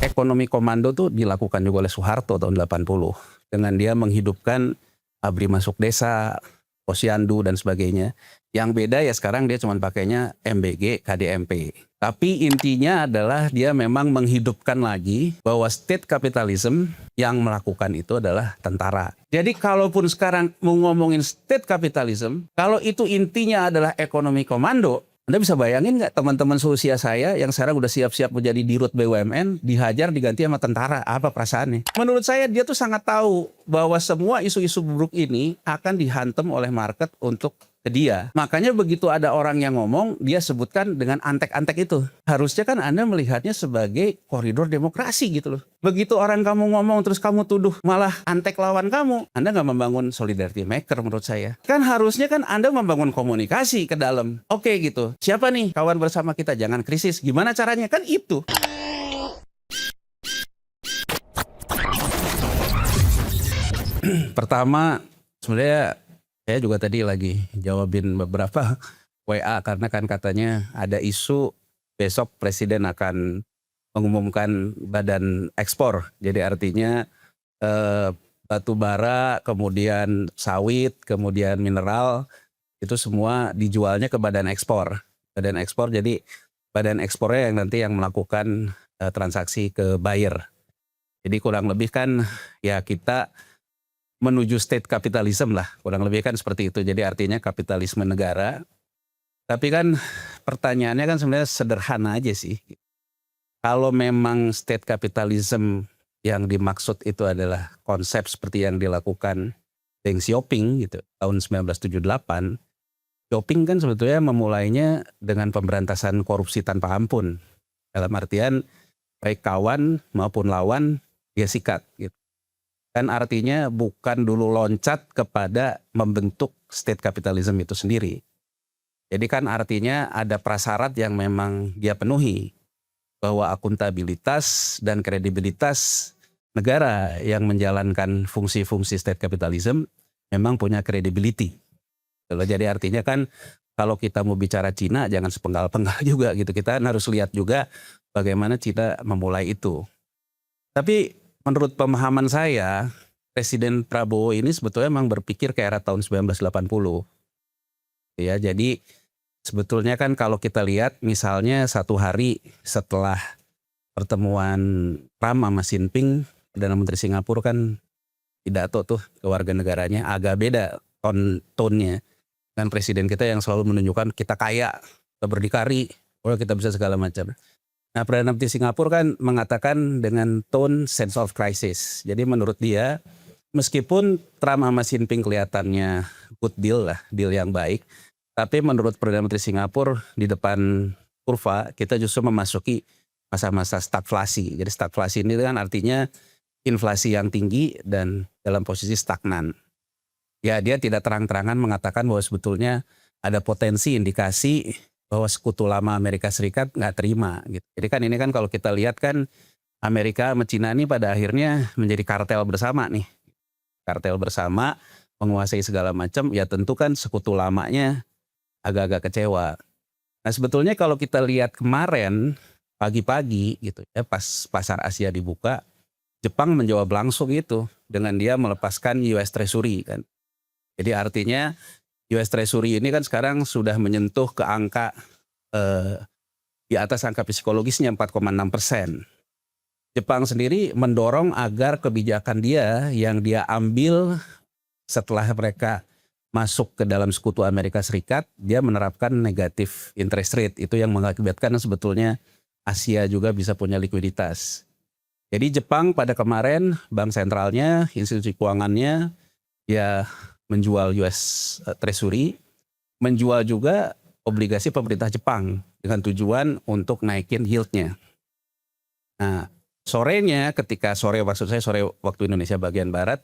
ekonomi komando tuh dilakukan juga oleh Soeharto tahun 80 dengan dia menghidupkan ABRI Masuk Desa, Posyandu dan sebagainya. Yang beda ya sekarang dia cuma pakainya MBG, KDMP. Tapi intinya adalah dia memang menghidupkan lagi bahwa state capitalism yang melakukan itu adalah tentara. Jadi kalaupun sekarang mau ngomongin state capitalism, kalau itu intinya adalah ekonomi komando, Anda bisa bayangin nggak teman-teman seusia saya yang sekarang udah siap-siap menjadi dirut BUMN, dihajar diganti sama tentara, apa perasaannya? Menurut saya dia tuh sangat tahu bahwa semua isu-isu buruk ini akan dihantam oleh market untuk ke dia. Makanya begitu ada orang yang ngomong, dia sebutkan dengan antek-antek itu. Harusnya kan Anda melihatnya sebagai koridor demokrasi gitu loh. Begitu orang kamu ngomong terus kamu tuduh malah antek lawan kamu, Anda nggak membangun solidarity maker menurut saya. Kan harusnya kan Anda membangun komunikasi ke dalam. Oke gitu, siapa nih kawan bersama kita, jangan krisis. Gimana caranya? Kan itu. Pertama, sebenarnya saya juga tadi lagi jawabin beberapa WA karena kan katanya ada isu besok presiden akan mengumumkan badan ekspor. Jadi artinya batu bara, kemudian sawit, kemudian mineral itu semua dijualnya ke badan ekspor. Badan ekspor jadi badan ekspornya yang nanti yang melakukan transaksi ke buyer. Jadi kurang lebih kan ya kita menuju state capitalism lah, kurang lebih kan seperti itu. Jadi artinya kapitalisme negara. Tapi kan pertanyaannya kan sebenarnya sederhana aja sih. Kalau memang state capitalism yang dimaksud itu adalah konsep seperti yang dilakukan Deng Xiaoping gitu tahun 1978. Xiaoping kan sebetulnya memulainya dengan pemberantasan korupsi tanpa ampun. Dalam artian baik kawan maupun lawan dia sikat gitu. Kan artinya bukan dulu loncat kepada membentuk state capitalism itu sendiri. Jadi kan artinya ada prasyarat yang memang dia penuhi. Bahwa akuntabilitas dan kredibilitas negara yang menjalankan fungsi-fungsi state capitalism memang punya credibility. Jadi artinya kan kalau kita mau bicara Cina jangan sepenggal-penggal juga gitu. Kita harus lihat juga bagaimana Cina memulai itu. Tapi menurut pemahaman saya, Presiden Prabowo ini sebetulnya memang berpikir ke era tahun 1980. Ya, jadi sebetulnya kan kalau kita lihat misalnya satu hari setelah pertemuan Trump sama Xi Jinping, Perdana Menteri Singapura kan pidato tuh ke warga negaranya agak beda tone-nya. Dan presiden kita yang selalu menunjukkan kita kaya, kita berdikari, kita bisa segala macam. Nah, Perdana Menteri Singapura kan mengatakan dengan tone sense of crisis. Jadi menurut dia, meskipun Trump sama Xi Jinping kelihatannya good deal lah, deal yang baik. Tapi menurut Perdana Menteri Singapura di depan kurva, kita justru memasuki masa-masa stagflasi. Jadi stagflasi ini kan artinya inflasi yang tinggi dan dalam posisi stagnan. Ya dia tidak terang-terangan mengatakan bahwa sebetulnya ada potensi indikasi bahwa sekutu lama Amerika Serikat nggak terima gitu. Jadi kan ini kan kalau kita lihat kan Amerika sama Cina ini pada akhirnya menjadi kartel bersama nih. Kartel bersama menguasai segala macam, ya tentu kan sekutu lamanya agak-agak kecewa. Nah sebetulnya kalau kita lihat kemarin pagi-pagi gitu ya pas pasar Asia dibuka, Jepang menjawab langsung itu dengan dia melepaskan US Treasury kan. Jadi artinya US Treasury ini kan sekarang sudah menyentuh ke angka di atas angka psikologisnya 4,6%. Jepang sendiri mendorong agar kebijakan dia yang dia ambil setelah mereka masuk ke dalam sekutu Amerika Serikat, dia menerapkan negatif interest rate. Itu yang mengakibatkan sebetulnya Asia juga bisa punya likuiditas. Jadi Jepang pada kemarin bank sentralnya, institusi keuangannya ya menjual US Treasury, menjual juga obligasi pemerintah Jepang dengan tujuan untuk naikin yieldnya. Nah, sorenya ketika sore waktu Indonesia bagian barat,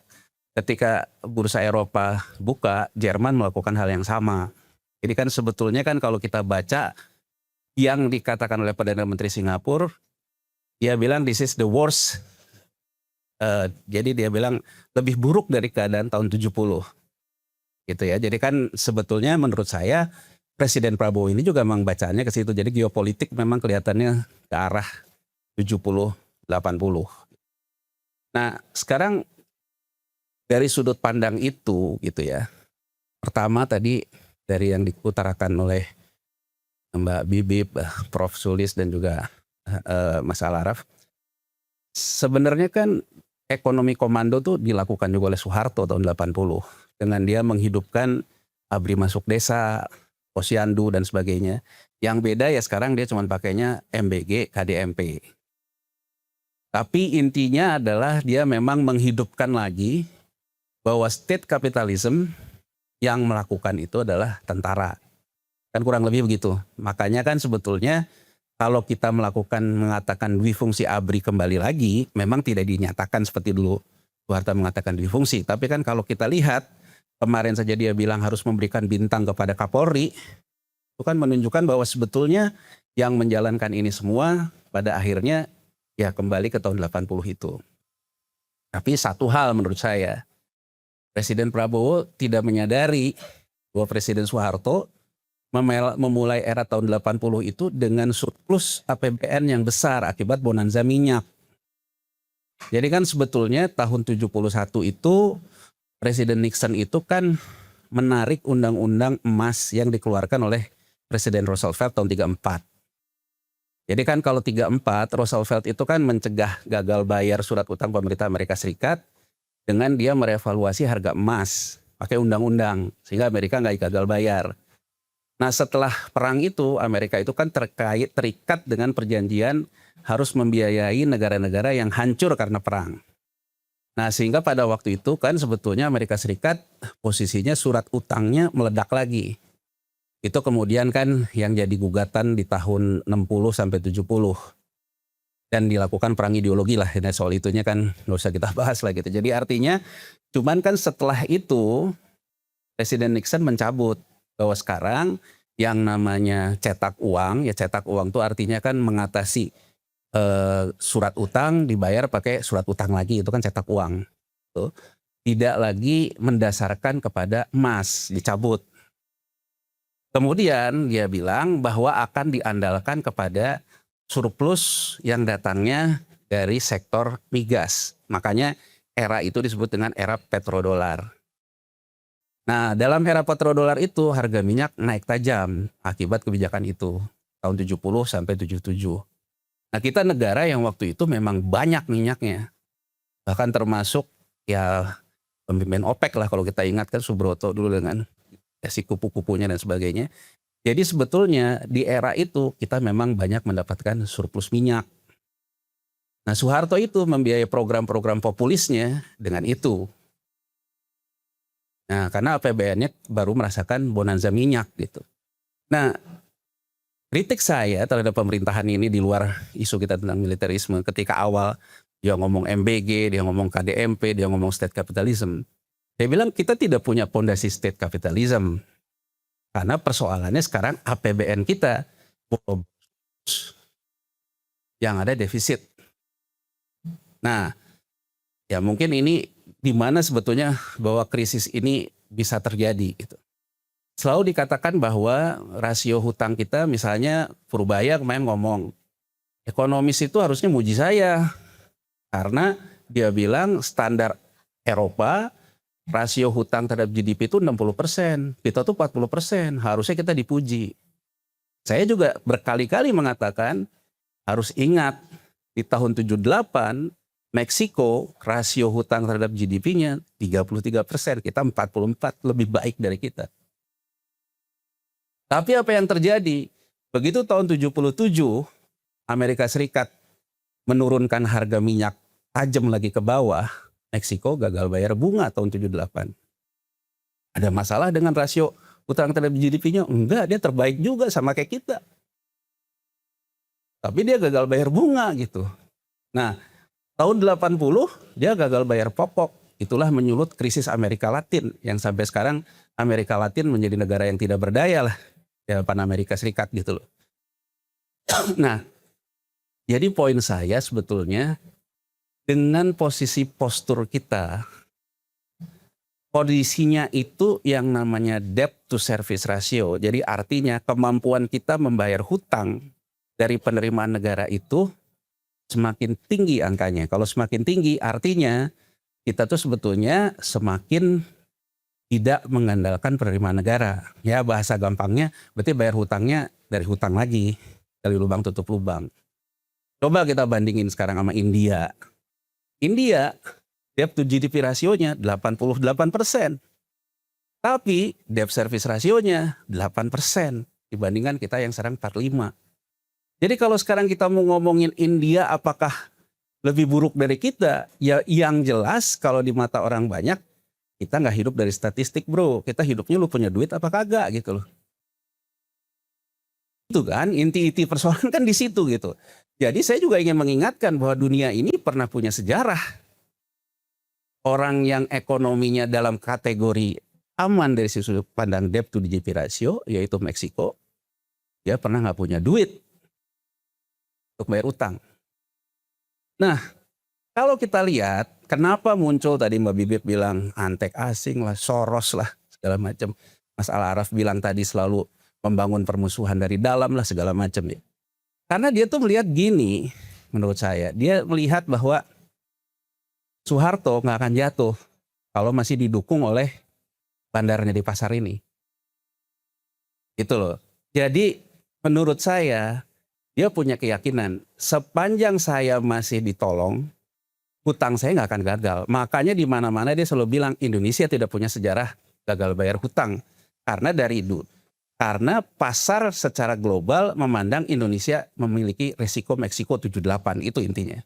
ketika bursa Eropa buka, Jerman melakukan hal yang sama. Jadi kan sebetulnya kan kalau kita baca yang dikatakan oleh Perdana Menteri Singapura, dia bilang this is the worst. Jadi dia bilang lebih buruk dari keadaan tahun 70. Gitu ya. Jadi kan sebetulnya menurut saya Presiden Prabowo ini juga memang bacaannya ke situ. Jadi geopolitik memang kelihatannya ke arah 70 80. Nah, sekarang dari sudut pandang itu gitu ya. Pertama tadi dari yang diutarakan oleh Mbak Bibip, Prof. Sulis dan juga Mas Alaraf. Sebenarnya kan ekonomi komando tuh dilakukan juga oleh Soeharto tahun 80 dengan dia menghidupkan ABRI masuk desa, posyandu dan sebagainya. Yang beda ya sekarang dia cuma pakainya MBG, KDMP. Tapi intinya adalah dia memang menghidupkan lagi bahwa state capitalism yang melakukan itu adalah tentara. Kan kurang lebih begitu. Makanya kan sebetulnya kalau kita mengatakan dwifungsi ABRI kembali lagi, memang tidak dinyatakan seperti dulu Soeharto mengatakan dwifungsi. Tapi kan kalau kita lihat, kemarin saja dia bilang harus memberikan bintang kepada Kapolri, itu kan menunjukkan bahwa sebetulnya yang menjalankan ini semua pada akhirnya ya kembali ke tahun 80 itu. Tapi satu hal menurut saya, Presiden Prabowo tidak menyadari bahwa Presiden Soeharto memulai era tahun 80 itu dengan surplus APBN yang besar akibat bonanza minyak. Jadi kan sebetulnya tahun 71 itu Presiden Nixon itu kan menarik undang-undang emas yang dikeluarkan oleh Presiden Roosevelt tahun 34. Jadi kan kalau 34 Roosevelt itu kan mencegah gagal bayar surat utang pemerintah Amerika Serikat dengan dia merevaluasi harga emas pakai undang-undang sehingga Amerika nggak gagal bayar. Nah setelah perang itu Amerika itu kan terikat dengan perjanjian harus membiayai negara-negara yang hancur karena perang. Nah sehingga pada waktu itu kan sebetulnya Amerika Serikat posisinya surat utangnya meledak lagi. Itu kemudian kan yang jadi gugatan di tahun 60 sampai 70. Dan dilakukan perang ideologi lah. Nah, soal itunya kan nggak usah kita bahas lah gitu. Jadi artinya cuman kan setelah itu Presiden Nixon mencabut bahwa sekarang yang namanya cetak uang, ya cetak uang itu artinya kan mengatasi surat utang dibayar pakai surat utang lagi, itu kan cetak uang. Tuh. Tidak lagi mendasarkan kepada emas, dicabut. Kemudian dia bilang bahwa akan diandalkan kepada surplus yang datangnya dari sektor migas. Makanya era itu disebut dengan era petrodolar. Nah, dalam era petrodolar itu harga minyak naik tajam akibat kebijakan itu tahun 70 sampai 77. Nah, kita negara yang waktu itu memang banyak minyaknya. Bahkan termasuk ya pemimpin OPEC lah kalau kita ingat kan Subroto dulu dengan si kupu-kupunya dan sebagainya. Jadi sebetulnya di era itu kita memang banyak mendapatkan surplus minyak. Nah, Soeharto itu membiayai program-program populisnya dengan itu. Nah, karena APBN-nya baru merasakan bonanza minyak gitu. Nah, kritik saya terhadap pemerintahan ini di luar isu kita tentang militerisme ketika awal dia ngomong MBG, dia ngomong KDMP, dia ngomong state capitalism. Saya bilang kita tidak punya fondasi state capitalism. Karena persoalannya sekarang APBN kita yang ada defisit. Nah, ya mungkin ini di mana sebetulnya bahwa krisis ini bisa terjadi gitu. Selalu dikatakan bahwa rasio hutang kita misalnya Purbaya kemarin ngomong ekonomis itu harusnya muji saya karena dia bilang standar Eropa rasio hutang terhadap GDP itu 60%, kita tuh 40%, harusnya kita dipuji. Saya juga berkali-kali mengatakan harus ingat di tahun 78 Meksiko rasio hutang terhadap GDP-nya 33%, kita 44, lebih baik dari kita. Tapi apa yang terjadi? Begitu tahun 77 Amerika Serikat menurunkan harga minyak tajam lagi ke bawah, Meksiko gagal bayar bunga tahun 78. Ada masalah dengan rasio hutang terhadap GDP-nya? Enggak, dia terbaik juga sama kayak kita. Tapi dia gagal bayar bunga gitu. Nah, tahun 80 dia gagal bayar pokok. Itulah menyulut krisis Amerika Latin yang sampai sekarang Amerika Latin menjadi negara yang tidak berdaya lah di hadapan Amerika Serikat gitu loh. Nah, jadi poin saya sebetulnya dengan posisi postur kita, kondisinya itu yang namanya debt to service ratio. Jadi artinya kemampuan kita membayar hutang dari penerimaan negara itu semakin tinggi angkanya. Kalau semakin tinggi artinya kita tuh sebetulnya semakin tidak mengandalkan penerimaan negara. Ya bahasa gampangnya berarti bayar hutangnya dari hutang lagi. Gali lubang tutup lubang. Coba kita bandingin sekarang sama India. India debt to GDP rasionya 88%. Tapi debt service rasionya 8% dibandingkan kita yang sekarang 45. Jadi kalau sekarang kita mau ngomongin India apakah lebih buruk dari kita? Ya yang jelas kalau di mata orang banyak kita nggak hidup dari statistik bro. Kita hidupnya lu punya duit apa kagak gitu loh. Itu kan inti-inti persoalan kan di situ gitu. Jadi saya juga ingin mengingatkan bahwa dunia ini pernah punya sejarah. Orang yang ekonominya dalam kategori aman dari sudut pandang debt to GDP ratio, yaitu Meksiko, dia pernah nggak punya duit untuk bayar utang. Nah, kalau kita lihat kenapa muncul tadi Mbak Bibip bilang antek asing lah, Soros lah, segala macam. Mas Al-Araf bilang tadi selalu membangun permusuhan dari dalam lah, segala macam ya. Karena dia tuh melihat gini, menurut saya, dia melihat bahwa Soeharto nggak akan jatuh kalau masih didukung oleh bandarnya di pasar ini. Itu loh. Jadi menurut saya dia punya keyakinan sepanjang saya masih ditolong, hutang saya nggak akan gagal. Makanya di mana-mana dia selalu bilang Indonesia tidak punya sejarah gagal bayar hutang. Karena pasar secara global memandang Indonesia memiliki resiko Meksiko 78, itu intinya.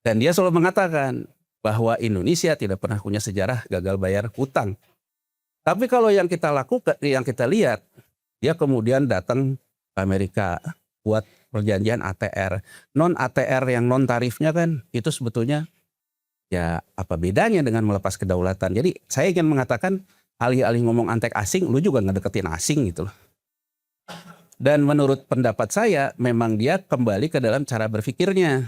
Dan dia selalu mengatakan bahwa Indonesia tidak pernah punya sejarah gagal bayar hutang. Tapi kalau yang kita lakukan, yang kita lihat, dia kemudian datang ke Amerika buat perjanjian ATR. Non ATR yang non tarifnya kan itu sebetulnya ya apa bedanya dengan melepas kedaulatan. Jadi saya ingin mengatakan alih-alih ngomong antek asing, lu juga ngedeketin asing gitu loh. Dan menurut pendapat saya memang dia kembali ke dalam cara berpikirnya.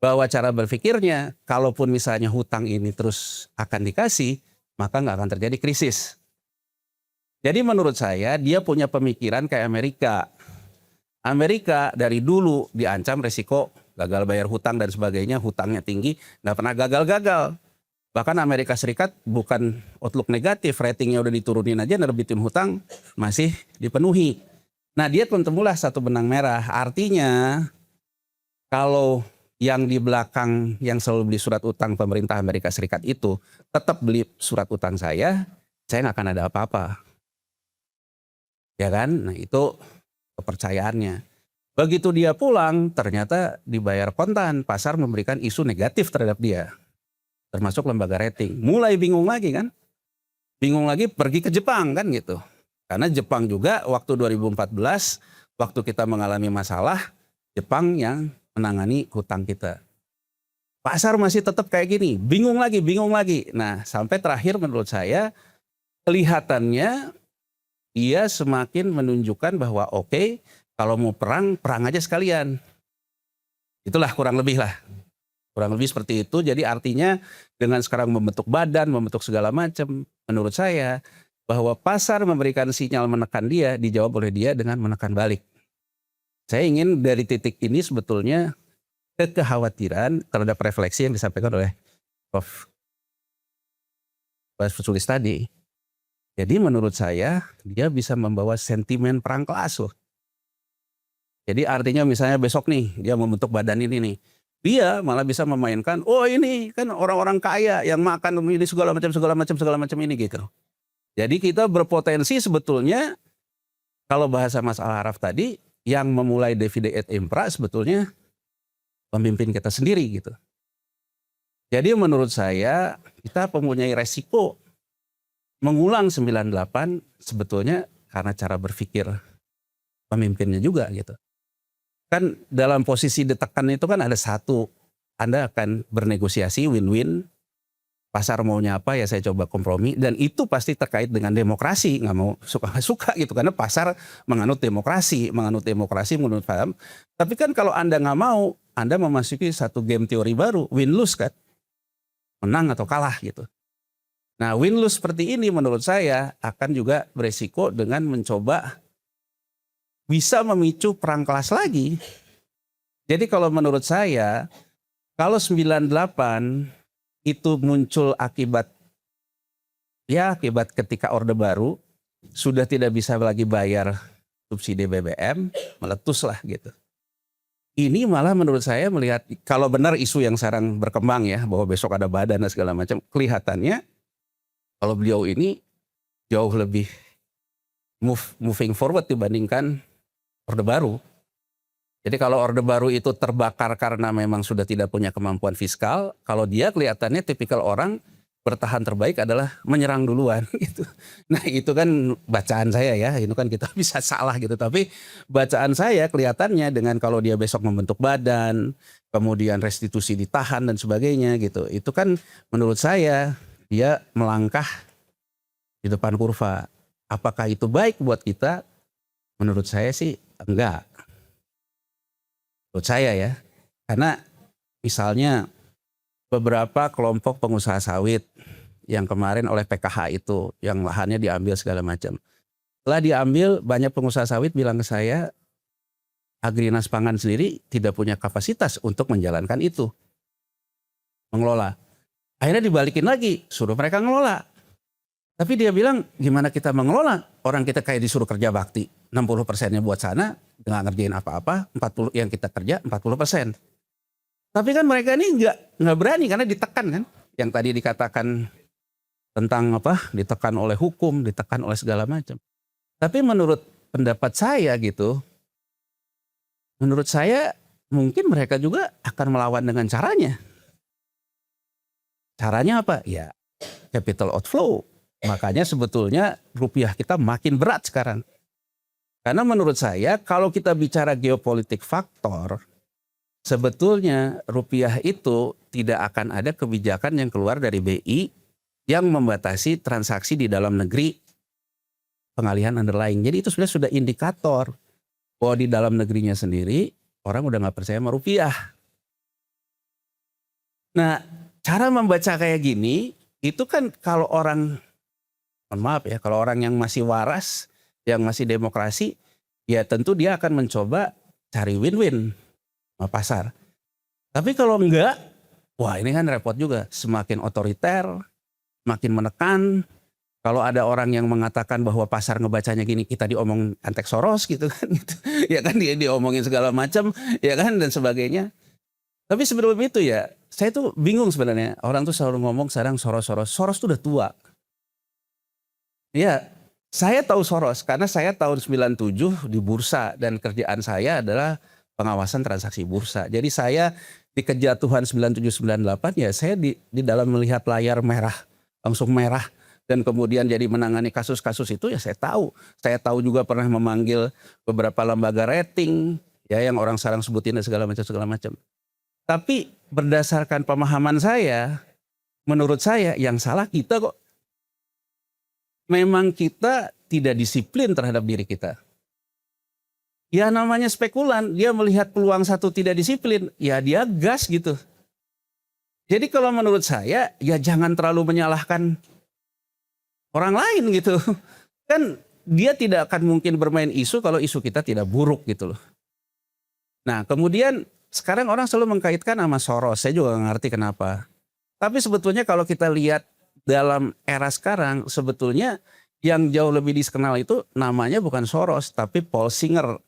Bahwa cara berpikirnya, kalaupun misalnya hutang ini terus akan dikasih, maka nggak akan terjadi krisis. Jadi menurut saya dia punya pemikiran kayak Amerika. Amerika dari dulu diancam resiko gagal bayar hutang dan sebagainya, hutangnya tinggi, nggak pernah gagal-gagal. Bahkan Amerika Serikat bukan outlook negatif, ratingnya udah diturunin aja, nerbitin hutang masih dipenuhi. Nah dia ketemulah satu benang merah, artinya kalau yang di belakang yang selalu beli surat utang pemerintah Amerika Serikat itu tetap beli surat utang saya nggak akan ada apa-apa. Ya kan? Nah itu kepercayaannya. Begitu dia pulang ternyata dibayar kontan, pasar memberikan isu negatif terhadap dia. Termasuk lembaga rating. Mulai bingung lagi kan? Bingung lagi pergi ke Jepang kan gitu. Karena Jepang juga waktu 2014 waktu kita mengalami masalah, Jepang yang menangani hutang kita. Pasar masih tetap kayak gini, bingung lagi. Nah, sampai terakhir menurut saya kelihatannya dia semakin menunjukkan bahwa oke, kalau mau perang aja sekalian. Itulah kurang lebih seperti itu. Jadi artinya dengan sekarang membentuk badan, membentuk segala macam, menurut saya bahwa pasar memberikan sinyal menekan dia, dijawab oleh dia dengan menekan balik. Saya ingin dari titik ini sebetulnya kekhawatiran terhadap refleksi yang disampaikan oleh Prof. Sulis tadi. Jadi menurut saya dia bisa membawa sentimen perang kelas loh. Jadi artinya misalnya besok nih dia membentuk badan ini nih. Dia malah bisa memainkan, oh ini kan orang-orang kaya yang makan ini segala macam ini gitu. Jadi kita berpotensi sebetulnya kalau bahasa Mas Al-Araf tadi yang memulai divide et impera sebetulnya pemimpin kita sendiri gitu. Jadi menurut saya kita mempunyai resiko mengulang 98 sebetulnya karena cara berpikir pemimpinnya juga gitu. Kan dalam posisi ditekan itu kan ada satu, Anda akan bernegosiasi win-win, pasar maunya apa ya saya coba kompromi, dan itu pasti terkait dengan demokrasi, nggak mau suka gitu karena pasar menganut demokrasi menurut paham. Tapi kan kalau Anda nggak mau, Anda memasuki satu game teori baru, win-lose kan, menang atau kalah gitu. Nah win-lose seperti ini menurut saya akan juga beresiko dengan mencoba bisa memicu perang kelas lagi. Jadi kalau menurut saya, kalau 98 itu muncul akibat ketika Orde Baru sudah tidak bisa lagi bayar subsidi BBM, meletuslah gitu. Ini malah menurut saya melihat kalau benar isu yang sekarang berkembang ya bahwa besok ada badan dan segala macam, kelihatannya kalau beliau ini jauh lebih moving forward dibandingkan Orde Baru. Jadi kalau Orde Baru itu terbakar karena memang sudah tidak punya kemampuan fiskal, kalau dia kelihatannya tipikal orang bertahan terbaik adalah menyerang duluan gitu. Nah itu kan bacaan saya ya, itu kan kita bisa salah gitu. Tapi bacaan saya kelihatannya dengan kalau dia besok membentuk badan, kemudian restitusi ditahan dan sebagainya gitu. Itu kan menurut saya dia melangkah di depan kurva. Apakah itu baik buat kita? Menurut saya sih enggak. Menurut saya ya, karena misalnya beberapa kelompok pengusaha sawit yang kemarin oleh PKH itu, yang lahannya diambil segala macam. Setelah diambil, banyak pengusaha sawit bilang ke saya, Agrinas Pangan sendiri tidak punya kapasitas untuk menjalankan itu, mengelola. Akhirnya dibalikin lagi, suruh mereka ngelola. Tapi dia bilang, gimana kita mengelola? Orang kita kayak disuruh kerja bakti, 60%-nya buat sana, nggak ngerjain apa-apa, 40 yang kita kerja 40%. Tapi kan mereka ini nggak berani karena ditekan kan, yang tadi dikatakan tentang apa, ditekan oleh hukum, ditekan oleh segala macam. Tapi menurut pendapat saya gitu, menurut saya mungkin mereka juga akan melawan dengan caranya. Caranya apa? Ya capital outflow. Makanya sebetulnya rupiah kita makin berat sekarang. Karena menurut saya kalau kita bicara geopolitik faktor, sebetulnya rupiah itu tidak akan ada kebijakan yang keluar dari BI yang membatasi transaksi di dalam negeri pengalihan underlying. Jadi itu sebenarnya sudah indikator bahwa di dalam negerinya sendiri orang udah nggak percaya sama rupiah. Nah, cara membaca kayak gini itu kan kalau orang, mohon maaf ya, kalau orang yang masih waras, yang masih demokrasi, ya tentu dia akan mencoba cari win-win sama pasar. Tapi kalau enggak, wah ini kan repot juga. Semakin otoriter, semakin menekan. Kalau ada orang yang mengatakan bahwa pasar ngebacanya gini, kita diomong antek Soros gitu kan. Gitu. Ya kan dia diomongin segala macam, ya kan dan sebagainya. Tapi sebelum itu ya, saya tuh bingung sebenarnya. Orang tuh selalu ngomong sekarang Soros. Soros tuh udah tua. Ya, saya tahu Soros karena saya tahun 97 di bursa dan kerjaan saya adalah pengawasan transaksi bursa. Jadi saya di kejatuhan 97-98 ya saya di dalam melihat layar merah, langsung merah dan kemudian jadi menangani kasus-kasus itu ya saya tahu. Saya tahu juga pernah memanggil beberapa lembaga rating ya yang orang sekarang sebutin dan segala macam. Tapi berdasarkan pemahaman saya, menurut saya yang salah kita kok. Memang kita tidak disiplin terhadap diri kita. Ya namanya spekulan, dia melihat peluang satu tidak disiplin, ya dia gas gitu. Jadi kalau menurut saya, ya jangan terlalu menyalahkan orang lain gitu. Kan dia tidak akan mungkin bermain isu kalau isu kita tidak buruk gitu loh. Nah kemudian sekarang orang selalu mengkaitkan sama Soros, saya juga nggak ngerti kenapa. Tapi sebetulnya kalau kita lihat dalam era sekarang, sebetulnya yang jauh lebih dikenal itu namanya bukan Soros, tapi Paul Singer.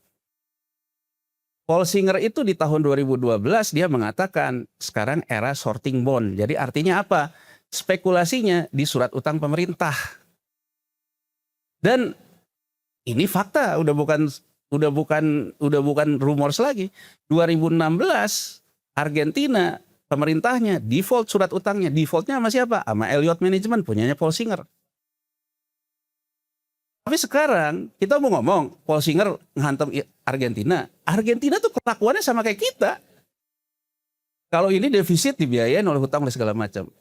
Paul Singer itu di tahun 2012 dia mengatakan sekarang era shorting bond. Jadi artinya apa? Spekulasinya di surat utang pemerintah. Dan ini fakta, udah bukan rumors lagi. 2016 Argentina pemerintahnya default surat utangnya. Defaultnya sama siapa? Sama Elliott Management, punyanya Paul Singer. Tapi sekarang kita mau ngomong Paul Singer ngehantam Argentina. Argentina tuh kelakuannya sama kayak kita. Kalau ini defisit dibiayain oleh hutang oleh segala macam.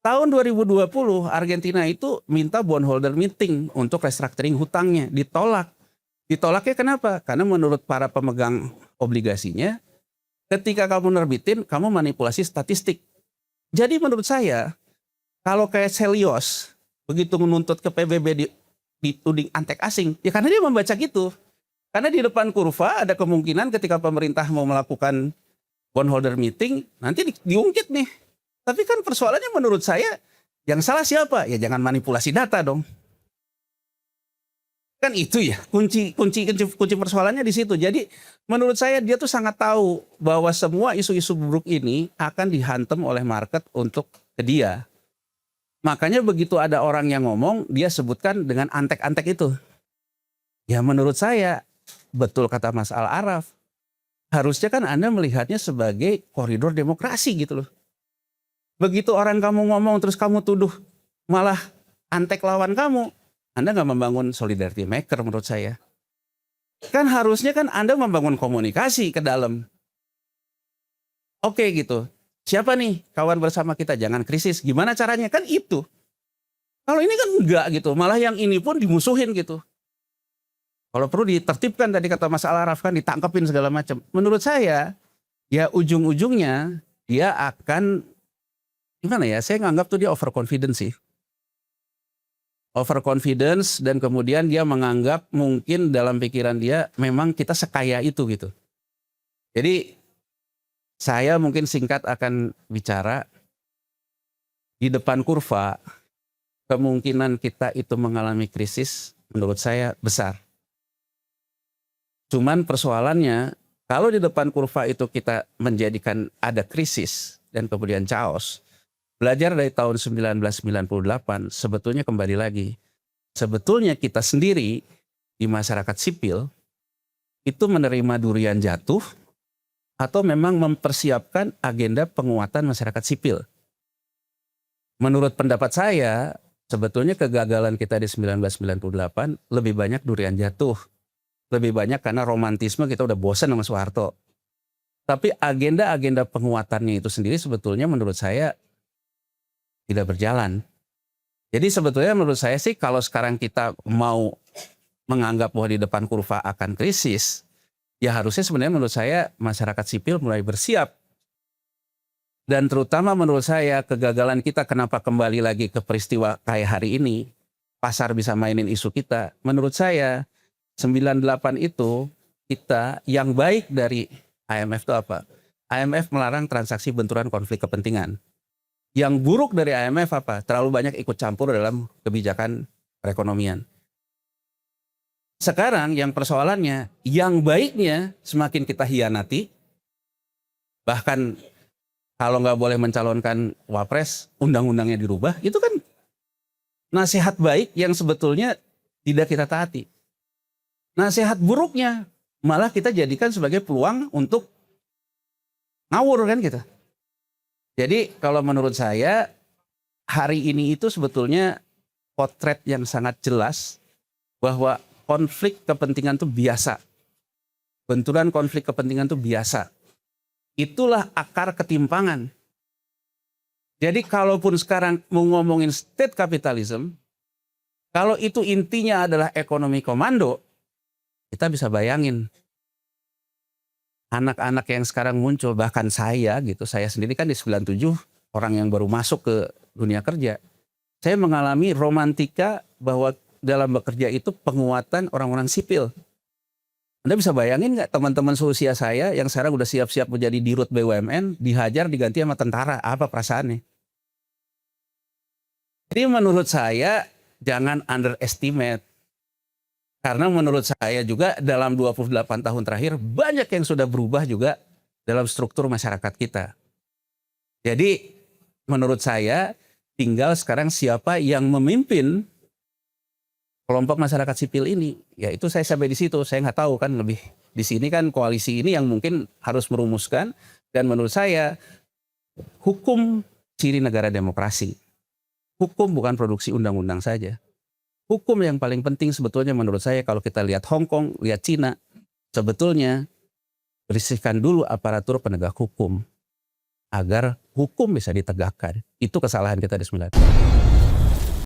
Tahun 2020 Argentina itu minta bondholder meeting untuk restructuring hutangnya. Ditolak. Ditolaknya kenapa? Karena menurut para pemegang obligasinya, ketika kamu nerbitin, kamu manipulasi statistik. Jadi menurut saya, kalau kayak Celios, begitu menuntut ke PBB dituding antek asing, ya karena dia membaca gitu. Karena di depan kurva ada kemungkinan ketika pemerintah mau melakukan bondholder meeting, nanti diungkit nih. Tapi kan persoalannya menurut saya, yang salah siapa? Ya jangan manipulasi data dong. Kan itu ya kunci persoalannya di situ. Jadi menurut saya dia tuh sangat tahu bahwa semua isu-isu buruk ini akan dihantam oleh market untuk ke dia. Makanya begitu ada orang yang ngomong, dia sebutkan dengan antek-antek itu. Ya menurut saya betul kata Mas Al-Araf. Harusnya kan Anda melihatnya sebagai koridor demokrasi gitu loh. Begitu orang kamu ngomong terus kamu tuduh malah antek lawan kamu, Anda nggak membangun solidarity maker menurut saya. Kan harusnya kan Anda membangun komunikasi ke dalam. Oke gitu. Siapa nih kawan bersama kita? Jangan krisis. Gimana caranya? Kan itu. Kalau ini kan enggak gitu. Malah yang ini pun dimusuhin gitu. Kalau perlu ditertibkan tadi kata Mas Al-Araf kan ditangkepin segala macam. Menurut saya ya ujung-ujungnya dia akan gimana ya? Saya nganggap tuh dia overconfidence sih. Overconfidence dan kemudian dia menganggap mungkin dalam pikiran dia memang kita sekaya itu gitu. Jadi saya mungkin singkat akan bicara di depan kurva kemungkinan kita itu mengalami krisis menurut saya besar. Cuman persoalannya kalau di depan kurva itu kita menjadikan ada krisis dan kemudian chaos. Belajar dari tahun 1998 sebetulnya kembali lagi. Sebetulnya kita sendiri di masyarakat sipil itu menerima durian jatuh atau memang mempersiapkan agenda penguatan masyarakat sipil. Menurut pendapat saya sebetulnya kegagalan kita di 1998 lebih banyak durian jatuh. Lebih banyak karena romantisme kita udah bosan sama Soeharto. Tapi agenda-agenda penguatannya itu sendiri sebetulnya menurut saya tidak berjalan. Jadi sebetulnya menurut saya sih kalau sekarang kita mau menganggap bahwa di depan kurva akan krisis, ya harusnya sebenarnya menurut saya masyarakat sipil mulai bersiap. Dan terutama menurut saya kegagalan kita kenapa kembali lagi ke peristiwa kayak hari ini, pasar bisa mainin isu kita. Menurut saya 98 itu kita yang baik dari IMF itu apa? IMF melarang transaksi benturan konflik kepentingan. Yang buruk dari IMF apa? Terlalu banyak ikut campur dalam kebijakan perekonomian. Sekarang yang persoalannya, yang baiknya semakin kita hianati. Bahkan kalau nggak boleh mencalonkan wapres, undang-undangnya dirubah. Itu kan nasihat baik yang sebetulnya tidak kita taati. Nasihat buruknya malah kita jadikan sebagai peluang untuk ngawur kan kita. Jadi kalau menurut saya hari ini itu sebetulnya potret yang sangat jelas bahwa konflik kepentingan itu biasa. Benturan konflik kepentingan itu biasa. Itulah akar ketimpangan. Jadi kalaupun sekarang mau ngomongin state capitalism, kalau itu intinya adalah ekonomi komando, kita bisa bayangin anak-anak yang sekarang muncul, bahkan saya gitu, saya sendiri kan di 97 orang yang baru masuk ke dunia kerja. Saya mengalami romantika bahwa dalam bekerja itu penguatan orang-orang sipil. Anda bisa bayangin nggak teman-teman seusia saya yang sekarang udah siap-siap menjadi dirut BUMN, dihajar diganti sama tentara, apa perasaannya? Jadi menurut saya jangan underestimate. Karena menurut saya juga dalam 28 tahun terakhir banyak yang sudah berubah juga dalam struktur masyarakat kita. Jadi menurut saya tinggal sekarang siapa yang memimpin kelompok masyarakat sipil ini. Ya itu saya sampai di situ, saya nggak tahu kan lebih di sini kan koalisi ini yang mungkin harus merumuskan. Dan menurut saya hukum ciri negara demokrasi. Hukum bukan produksi undang-undang saja. Hukum yang paling penting sebetulnya menurut saya kalau kita lihat Hong Kong, lihat Cina, sebetulnya bersihkan dulu aparatur penegak hukum agar hukum bisa ditegakkan. Itu kesalahan kita di 9.